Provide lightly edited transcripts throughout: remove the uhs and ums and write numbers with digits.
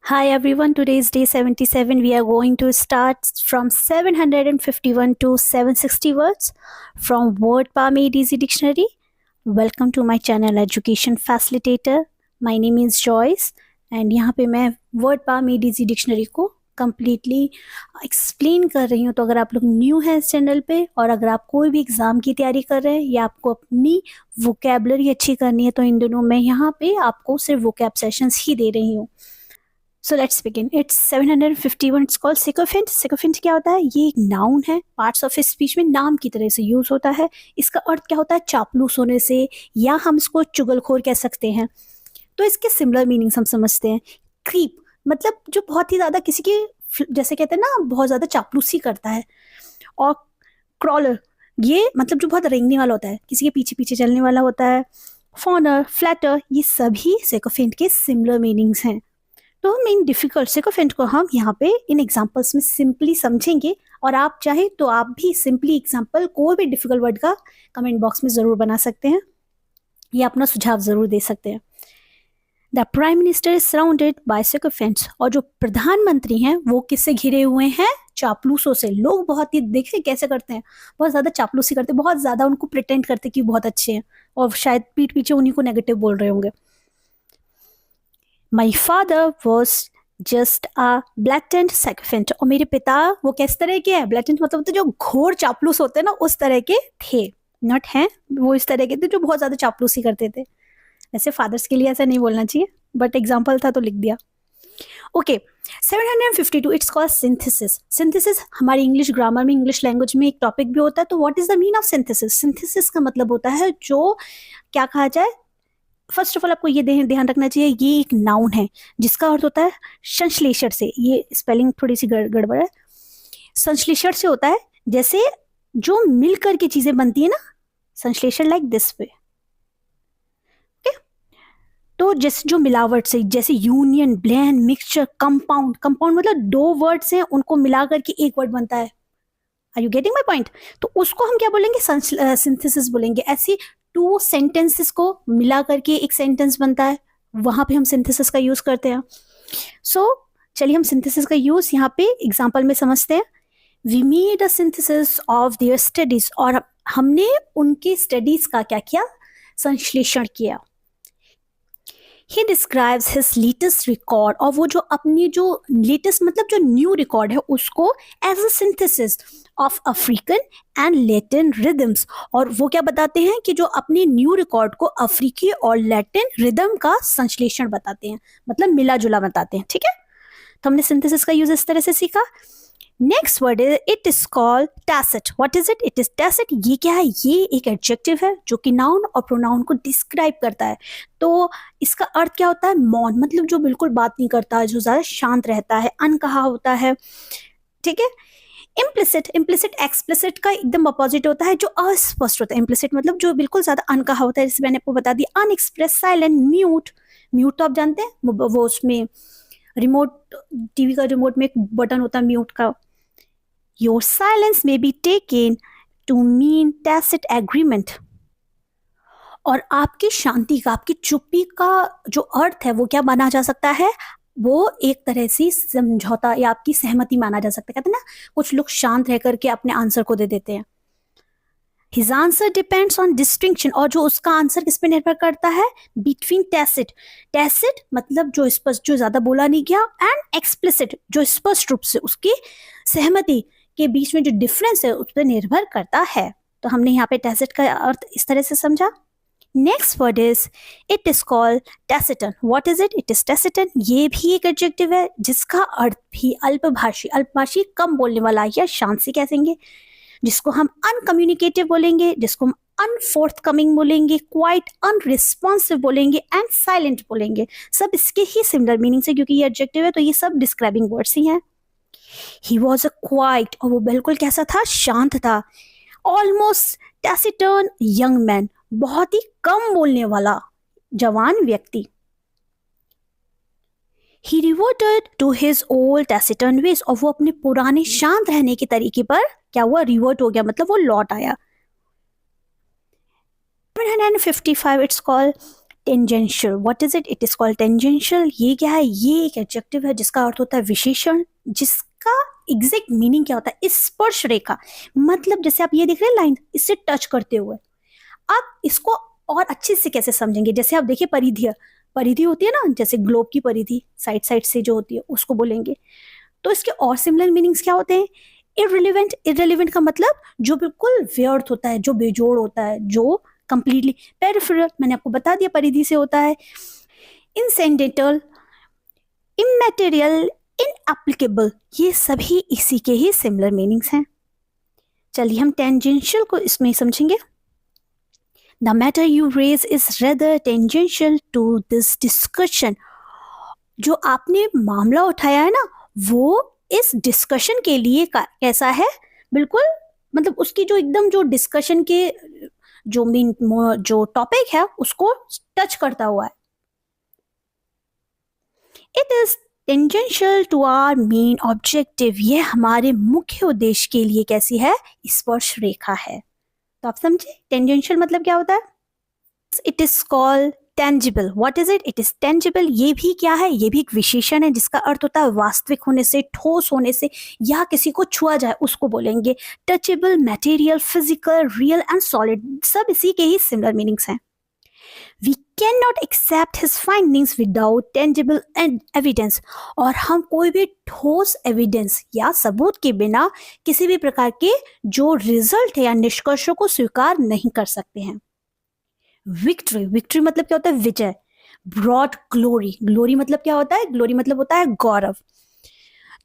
Hi everyone, today is day 77. We are going to start from 751 to 760 words from Word Palm ADZ Dictionary. Welcome to my channel Education Facilitator. My name is Joyce and यहाँ पे मैं Word Palm ADZ Dictionary को completely explain कर रही हूँ। तो अगर आप लोग न्यू हैं इस चैनल पे और अगर आप कोई भी एग्ज़ाम की तैयारी कर रहे हैं या आपको अपनी वोकेबलरी अच्छी करनी है तो इन दिनों मैं यहाँ पे आपको सिर्फ वोकैब सेशंस ही दे रही हूँ। So let's begin. It's 751. It's called sycophant. Sycophant क्या होता है? ये एक नाउन है, पार्ट्स ऑफ स्पीच में नाम की तरह से यूज होता है। इसका अर्थ क्या होता है? चापलूस होने से, या हम इसको चुगलखोर कह सकते हैं। तो इसके सिमिलर मीनिंग्स हम समझते हैं। क्रीप मतलब जो बहुत ही ज्यादा किसी की, जैसे कहते हैं ना, बहुत ज्यादा चापलूसी करता है। और क्रॉलर ये मतलब जो बहुत रेंगने वाला होता है, किसी के पीछे पीछे चलने वाला होता है। फॉनर, फ्लैटर, ये सभी सिकोफेंट के सिमिलर मीनिंग्स हैं। तो हम इन डिफिकल्ट सिकोफेंट को हम यहाँ पे इन एग्जांपल्स में सिंपली समझेंगे और आप चाहे तो आप भी सिंपली एग्जांपल कोई भी डिफिकल्ट वर्ड का कमेंट बॉक्स में ज़रूर बना सकते हैं या अपना सुझाव ज़रूर दे सकते हैं। The prime minister is surrounded by sycophants, और जो प्रधानमंत्री हैं वो किससे घिरे हुए हैं? चापलूसों से। लोग बहुत ही देखे कैसे करते हैं, बहुत ज़्यादा चापलूसी करते हैं, बहुत ज़्यादा उनको प्रिटेंड करते कि बहुत अच्छे हैं और शायद पीठ पीछे उन्हीं को नेगेटिव बोल रहे होंगे। My father was just a blatant sycophant, और मेरे पिता वो किस तरह के हैं? blatant मतलब तो जो घोर चापलूस होते हैं ना, उस तरह के थे। नॉट हैं, वो इस तरह के थे जो बहुत ज़्यादा चापलूसी करते थे। ऐसे फादर्स के लिए ऐसा नहीं बोलना चाहिए, बट एग्जाम्पल था तो लिख दिया। Okay, 752 it's called synthesis. Synthesis हमारी इंग्लिश ग्रामर में, इंग्लिश लैंग्वेज में एक टॉपिक भी होता है। तो what is the mean of synthesis? Synthesis का मतलब होता है जो क्या कहा जाए, फर्स्ट ऑफ ऑल आपको ये ध्यान रखना चाहिए, ये एक नाउन है जिसका अर्थ होता है संश्लेषण से। ये स्पेलिंग थोड़ी सी गड़बड़ है। संश्लेषण से होता है जैसे जो मिल करके चीजें बनती है ना, संश्लेषण लाइक दिस वे। ओके, तो जैसे जो मिलावट से, जैसे union, blend, mixture, compound. Compound मतलब दो वर्ड्स हैं उनको मिला करके एक वर्ड बनता है। Are you getting my point? तो उसको हम क्या बोलेंगे? सिंथेसिस बोलेंगे। ऐसी टू सेंटेंसेस को मिला करके एक सेंटेंस बनता है, वहां पे हम सिंथेसिस का यूज करते हैं। सो चलिए हम सिंथेसिस का यूज यहाँ पे एग्जाम्पल में समझते हैं। We made a synthesis of their studies, और हमने उनके स्टडीज का क्या किया? संश्लेषण किया। He describes his latest record, और वो जो अपनी जो लेटेस्ट मतलब जो न्यू रिकॉर्ड है उसको as a synthesis of African and Latin rhythms, और वो क्या बताते हैं कि जो अपने न्यू रिकॉर्ड को अफ्रीकी और लैटिन रिदम का संश्लेषण बताते हैं, मतलब मिला जुला बताते हैं। ठीक है, तो हमने सिंथेसिस का यूज इस तरह से सीखा। Next word is it is called tacit. What is it? It is tacit. ये क्या है? ये एक एडजेक्टिव है जो कि नाउन और प्रोनाउन को डिस्क्राइब करता है। तो इसका अर्थ क्या होता है? मौन, मतलब जो बिल्कुल बात नहीं करता, जो ज्यादा शांत रहता है, अनकहा होता है। ठीक है। इम्प्लिसिट, इम्प्लिसिट एक्सप्लिसिट का एकदम अपोजिट होता है, जो अस्पष्ट होता है। इम्प्लिसिट मतलब जो बिल्कुल ज्यादा अनकहा होता है, जैसे मैंने आपको बता दिया। Unexpressed, silent, mute. म्यूट तो आप जानते हैं, वो उसमें रिमोट, टीवी का रिमोट में एक बटन होता है म्यूट का। Your silence may be taken to mean tacit agreement, और आपकी शांति का, आपकी चुप्पी का जो अर्थ है वो क्या माना जा सकता है? वो एक तरह से समझौता या आपकी सहमति माना जा सकता है। कहते हैं ना, कुछ लोग शांत रह करके अपने आंसर को दे देते हैं। His answer depends on distinction, और जो उसका आंसर किस पे निर्भर करता है? Between tacit, tacit मतलब जो स्पष्ट, जो ज्यादा बोला नहीं गया, and explicit जो स्पष्ट रूप से उसकी सहमति के बीच में जो डिफरेंस है उस पर निर्भर करता है। तो हमने यहाँ पे टैसिट का अर्थ इस तरह से समझा। Next word is it is called taciturn. What is it? It is taciturn. ये भी एक एडजेक्टिव है जिसका अर्थ भी अल्पभाषी, अल्पभाषी कम बोलने वाला या शांत से कहेंगे, जिसको हम अनकम्युनिकेटिव बोलेंगे, जिसको हम अनफोर्थकमिंग बोलेंगे, क्वाइट अनरिस्पॉन्सिव बोलेंगे, एंड साइलेंट बोलेंगे। सब इसके ही सिमिलर मीनिंग्स है, क्योंकि ये एडजेक्टिव है तो ये सब डिस्क्राइबिंग वर्ड्स ही हैं। He was a quiet, और वो बिल्कुल कैसा था? शांत था। Almost taciturn young man, बहुत ही कम बोलने वाला जवान व्यक्ति। He reverted to his old taciturn ways, और वो अपने पुराने शांत रहने के तरीके पर क्या हुआ? रिवर्ट हो गया, मतलब वो लौट आया। 155 it's called tangential, what is it? It is called tangential. ये क्या है? ये एक एडजेक्टिव है जिसका अर्थ होता है विशेषण, जिसका एग्जैक्ट मीनिंग क्या होता है? स्पर्श रेखा, मतलब जैसे आप ये देख रहे हैं लाइन, इससे टच करते हुए। आप इसको और अच्छे से कैसे समझेंगे? जैसे आप देखिए परिधीय, परिधि होती है ना, जैसे ग्लोब की परिधि साइड साइड से जो होती है उसको बोलेंगे। तो इसके और सिमिलर मीनिंग्स क्या होते हैं? इररिलेवेंट, इररिलेवेंट का मतलब जो बिल्कुल व्यर्थ होता है, जो बेजोड़ होता है, जो कंप्लीटली। पेरिफेरल मैंने आपको बता दिया परिधि से होता है। इंसेंडेंटल, इमैटेरियल, इनएप्लीकेबल, ये सभी इसी के ही सिमिलर मीनिंग्स हैं। चलिए हम टेंजेंशियल को इसमें समझेंगे। The matter you raise is rather tangential to this discussion. जो आपने मामला उठाया है ना, वो इस डिस्कशन के लिए कैसा है? बिल्कुल, मतलब उसकी जो एकदम जो डिस्कशन के जो मेन जो टॉपिक है उसको टच करता हुआ है। It is tangential to our main objective, ये हमारे मुख्य उद्देश्य के लिए कैसी है? स्पर्श रेखा है। तो आप समझे टेंजेंशियल मतलब क्या होता है? It is called tangible, what is it? It is tangible. ये भी क्या है? ये भी एक विशेषण है जिसका अर्थ होता है वास्तविक होने से, ठोस होने से, या किसी को छुआ जाए उसको बोलेंगे। Touchable, material, physical, real and solid, सब इसी के ही सिमिलर मीनिंग्स हैं। We cannot accept his findings without tangible evidence, और हम कोई भी ठोस एविडेंस या सबूत के बिना किसी भी प्रकार के जो रिजल्ट है या निष्कर्षों को स्वीकार नहीं कर सकते हैं। विक्ट्री, विक्ट्री मतलब क्या होता है? विजय। ब्रॉड ग्लोरी, ग्लोरी मतलब क्या होता है? ग्लोरी मतलब होता है गौरव।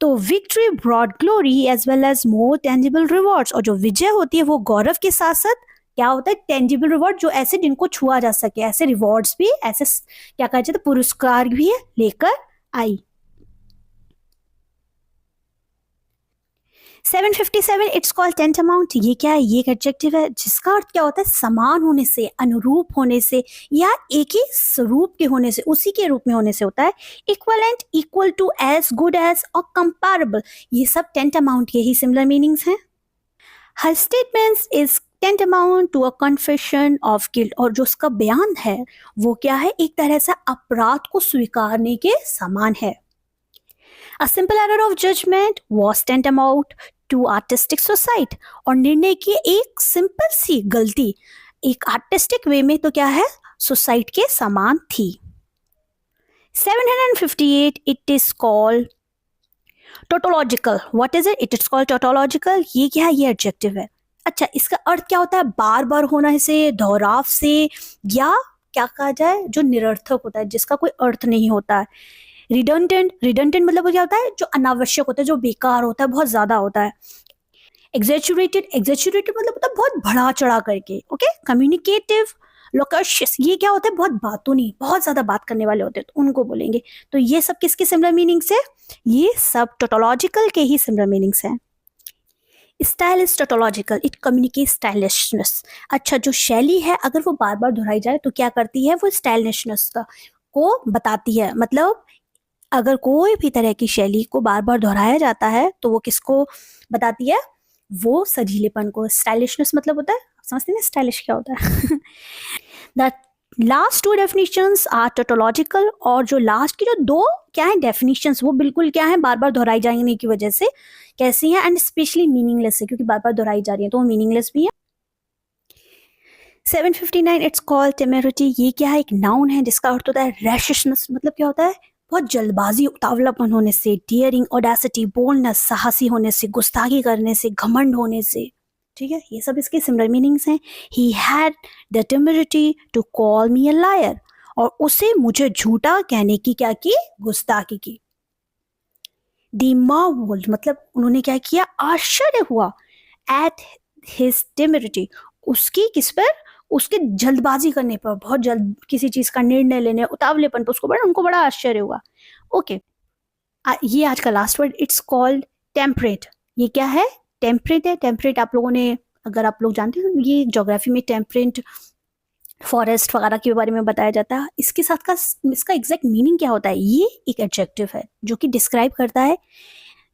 तो victory brought glory as well as more tangible rewards, और जो विजय होती है वो गौरव के साथ साथ क्या होता है? टेंजिबल रिवॉर्ड, जो ऐसे जिनको छुआ जा सके, ऐसे रिवॉर्ड्स भी, ऐसे क्या कहा जाता है, पुरस्कार भी लेकर आई। 757 इट्स कॉल्ड टेंटामाउंट। ये क्या है? ये एक एडजेक्टिव है जिसका अर्थ क्या होता है? समान होने से, अनुरूप होने से, या एक ही स्वरूप के होने से, उसी के रूप में होने से होता है। Equivalent, equal to, as good as और कंपैरेबल, ये सब टेंटामाउंट के ही सिमिलर मीनिंग्स हैं। हर statements is tantamount to a confession of guilt, और जो उसका बयान है वो क्या है? एक तरह से अपराध को स्वीकारने के समान है। A simple error of judgment was tantamount to artistic suicide, और निर्णय की एक सिंपल सी गलती एक आर्टिस्टिक वे में तो क्या है? सुसाइड के समान थी। 758 it is called tautological, what is it? It is called tautological। ये क्या है? ये एडजेक्टिव है। अच्छा, इसका अर्थ क्या होता है? बार बार होने से, दोहराव से, या क्या कहा जाए जो निरर्थक होता है, जिसका कोई अर्थ नहीं होता है। रिडंडेंट, रिडंडेंट मतलब क्या होता है? जो अनावश्यक होता है, जो बेकार होता है, बहुत ज्यादा होता है। एग्जैचुरेटेड, एग्जैचुरेटेड मतलब होता है बहुत बढ़ा चढ़ा करके। ओके, कम्युनिकेटिव, लोकशियस, ये क्या होता है? बहुत बातूनी, बहुत ज्यादा बात करने वाले होते हैं, तो उनको बोलेंगे। तो ये सब किसके सिमिलर मीनिंग्स है? ये सब टोटोलॉजिकल के ही सिमिलर मीनिंग्स हैं। Style is tautological, it communicate stylishness. अच्छा, जो शैली है अगर वो बार बार दोहराई जाए तो क्या करती है? वो स्टाइलिशनेस को बताती है। मतलब अगर कोई भी तरह की शैली को बार बार दोहराया जाता है तो वो किसको बताती है? वो सजीलेपन को। स्टाइलिशनेस मतलब होता है, समझते हैं स्टाइलिश क्या होता है? The last two definitions are tautological, और जो लास्ट की जो दो क्या है डेफिनेशंस, वो बिल्कुल क्या है? बार बार दोहराई जाने की वजह से कैसी है? एंड स्पेशली मीनिंगलेस है, क्योंकि बार बार दोहराई जा रही है तो वो मीनिंगलेस भी है। 759 इट्स कॉल्ड टेमेरिटी। ये क्या है? एक नाउन है जिसका अर्थ होता है रैशनेस, मतलब क्या होता है? बहुत जल्दबाजी, उतावलापन होने से। डियरिंग, ऑडेसिटी, बोल्डनेस, साहसी होने से, गुस्ताखी करने से, घमंड होने से। ठीक है, ये सब इसके सिमिलर मीनिंग्स हैं। He had the temerity to call me a liar, और उसे मुझे झूठा कहने की क्या की? गुस्ताखी की। द मार्वल्ड मतलब उन्होंने क्या किया? आश्चर्य हुआ। एट हिज टेमेरिटी, उसकी किस पर? उसके जल्दबाजी करने पर, बहुत जल्द किसी चीज का निर्णय लेने, उतावलेपन पर उनको बड़ा आश्चर्य हुआ। ओके, ये आज का last word, it's called temperate. ये क्या है? टेम्परेट है। टेम्परेट आप लोगों ने, अगर आप लोग जानते हैं, ये ज्योग्राफी में टेम्परेट फॉरेस्ट वगैरह के बारे में बताया जाता है। इसके साथ का इसका एग्जैक्ट मीनिंग क्या होता है? ये एक एडजेक्टिव है जो कि डिस्क्राइब करता है,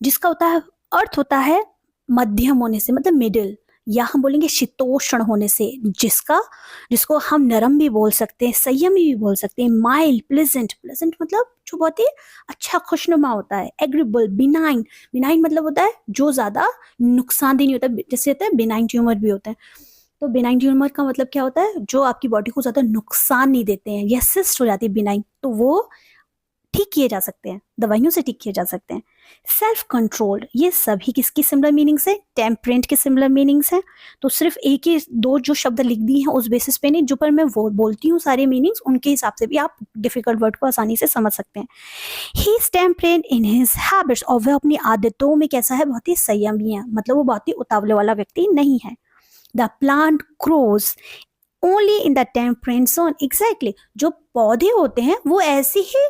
जिसका होता है अर्थ होता है मध्यम होने से, मतलब मिडिल, या हम बोलेंगे शीतोष्ण होने से, जिसको हम नरम भी बोल सकते हैं, संयमी भी बोल सकते हैं, माइल्ड, प्लेजेंट, प्लेजेंट मतलब जो बहुत ही अच्छा खुशनुमा होता है, एग्रीबल, बिनाइन, बिनाइन मतलब होता है जो ज़्यादा नुकसानदेह नहीं होता, जैसे होता है बिनाइन ट्यूमर भी होता है। तो बिनाइन ट्यूमर का मतलब क्या होता है, जो आपकी बॉडी को ज़्यादा नुकसान नहीं देते हैं, या सिस्ट हो जाती है बिनाइन, तो वो ठीक किए जा सकते हैं, दवाइयों से ठीक किए जा सकते हैं। सेल्फ कंट्रोल्ड, ये सभी किसकी सिमिलर मीनिंग्स है, टेम्परेंट के सिमिलर मीनिंग्स हैं। तो सिर्फ एक ही दो जो शब्द लिख दिए हैं उस बेसिस पे नहीं, जो पर मैं वो बोलती हूँ सारे मीनिंग्स, उनके हिसाब से भी आप डिफिकल्ट वर्ड को आसानी से समझ सकते हैं। He is टेम्परेंट in his habits, और वह अपनी आदतों में कैसा है, बहुत ही संयमी है, मतलब वो बहुत ही उतावले वाला व्यक्ति नहीं है। The plant grows only in the टेम्परेंट zone, exactly, जो पौधे होते हैं वो ऐसे ही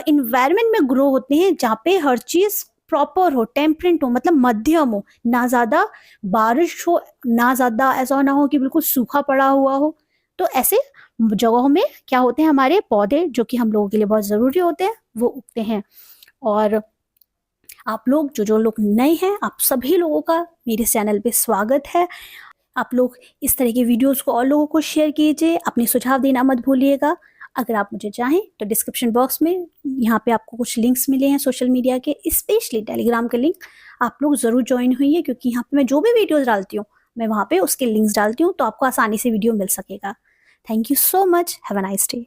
इन्वायरमेंट में ग्रो होते हैं जहाँ पे हर चीज प्रॉपर हो, टेम्परेंट हो, मतलब मध्यम हो, ना ज्यादा बारिश हो, ना ज्यादा ऐसा ना हो कि बिल्कुल सूखा पड़ा हुआ हो। तो ऐसे जगहों में क्या होते हैं, हमारे पौधे जो कि हम लोगों के लिए बहुत जरूरी होते हैं वो उगते हैं। और आप लोग जो लोग नए हैं, आप सभी लोगों का मेरे चैनल पे स्वागत है। आप लोग इस तरह के वीडियोस को और लोगों को शेयर कीजिए, अपने सुझाव देना मत भूलिएगा। अगर आप मुझे चाहें तो डिस्क्रिप्शन बॉक्स में यहाँ पे आपको कुछ लिंक्स मिले हैं सोशल मीडिया के, स्पेशली टेलीग्राम के लिंक, आप लोग ज़रूर ज्वाइन होइए, क्योंकि यहाँ पे मैं जो भी वीडियोस डालती हूँ मैं वहाँ पे उसके लिंक्स डालती हूँ, तो आपको आसानी से वीडियो मिल सकेगा। Thank you so much, have a nice day.